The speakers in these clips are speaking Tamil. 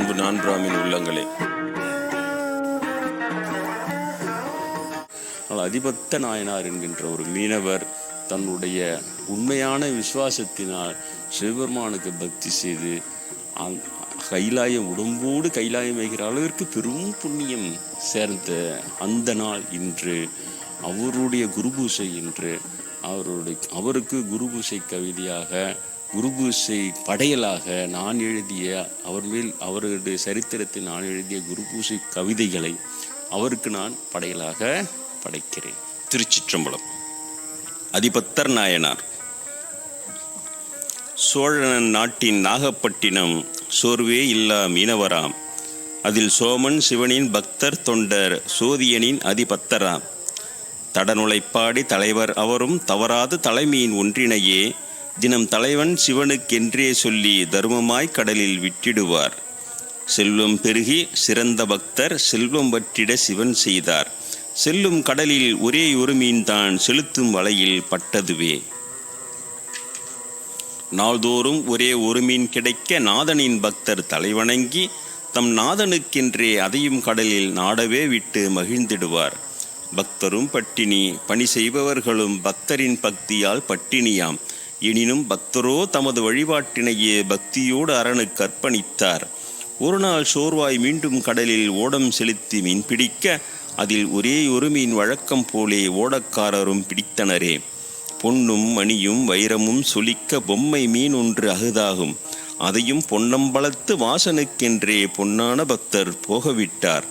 அன்பு நான்காமின் உள்ளங்களே, அதிபத்த நாயனார் என்கின்ற ஒரு மீனவர் தன்னுடைய உண்மையான விசுவாசத்தினால் சிவபெருமானுக்கு பக்தி செய்து கைலாயம் உடம்போடு கைலாயம் வைக்கிற அளவிற்கு பெரும் புண்ணியம் சேர்ந்த அந்த நாள் இன்று. அவருடைய குருபூசை இன்று. அவருக்கு குருபூசை கவிதையாக, குருபூசை படையலாக நான் எழுதிய அவருடைய சரித்திரத்தில் நான் எழுதிய குருபூசை கவிதைகளை அவருக்கு நான் படையலாக படைக்கிறேன். திருச்சிற்றம்பலம். அதிபத்தர் நாயனார். சோழன் நாட்டின் நாகப்பட்டினம் சோர்வே இல்லா மீனவராம். அதில் சோமன் சிவனின் பக்தர் தொண்டர் சோதியனின் அதிபத்தராம். தடனுழைப்பாடி தலைவர் அவரும் தவறாது தலைமையின் ஒன்றினையே தினம் தலைவன் சிவனுக்கென்றே சொல்லி தர்மமாய் கடலில் விட்டிடுவார். செல்வம் பெருகி சிறந்த பக்தர் செல்வம் வற்றிட சிவன் செய்தார். செல்லும் கடலில் ஒரே ஒரு மீன் தான் செலுத்தும் வலையில் பட்டதுவே. நாள்தோறும் ஒரே ஒரு மீன் கிடைக்க நாதனின் பக்தர் தலைவணங்கி தம் நாதனுக்கென்றே அதையும் கடலில் நாடவே விட்டு மகிழ்ந்திடுவார். பக்தரும் பட்டினி, பணி செய்பவர்களும் பக்தரின் பக்தியால் பட்டினியாம். எனினும் பக்தரோ தமது வழிபாட்டினையே பக்தியோடு அரணுக்கு அர்ப்பணித்தார். ஒரு நாள் சோர்வாய் மீண்டும் கடலில் ஓடம் செலுத்தி மீன் பிடிக்க அதில் ஒரே ஒரு மீன் வழக்கம் போலே ஓடக்காரரும் பிடித்தனரே. பொன்னும் மணியும் வைரமும் சொலிக்க பொம்மை மீன் ஒன்று அகுதாகும். அதையும் பொன்னம்பலத்து வாசனுக்கென்றே பொன்னான பக்தர் போகவிட்டார்.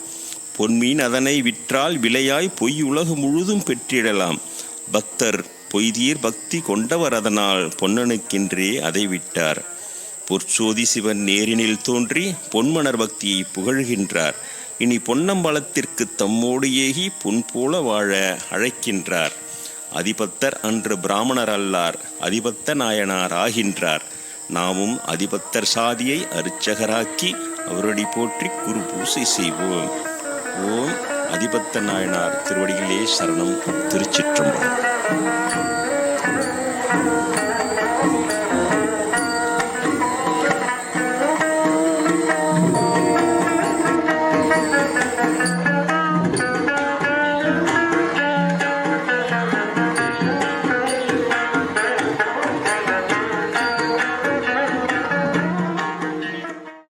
பொன்மீன் அதனை விற்றால் விலையாய் பொய் உலகு முழுதும் பெற்றிடலாம். பக்தர் பொய்தீர் பக்தி கொண்டவர், அதனால் பொன்னனுக்கென்றே அதை விட்டார். பொற்சோதி சிவன் நேரினில் தோன்றி பொன்மணர் பக்தியை புகழ்கின்றார். இனி பொன்னம்பலத்திற்கு தம்மோடு ஏகி பொன் போல வாழ அழைக்கின்றார். அதிபத்தர் அன்று பிராமணர் அல்லார், அதிபத்த நாயனார் ஆகின்றார். நாமும் அதிபத்தர் சாதியை அர்ச்சகராக்கி அவரடி போற்றி குரு பூசை செய்வோம். ஓம் அதிபத்த நாயனார் திருவடிகளே சரணம். திருச்சிற்றம்பலம்.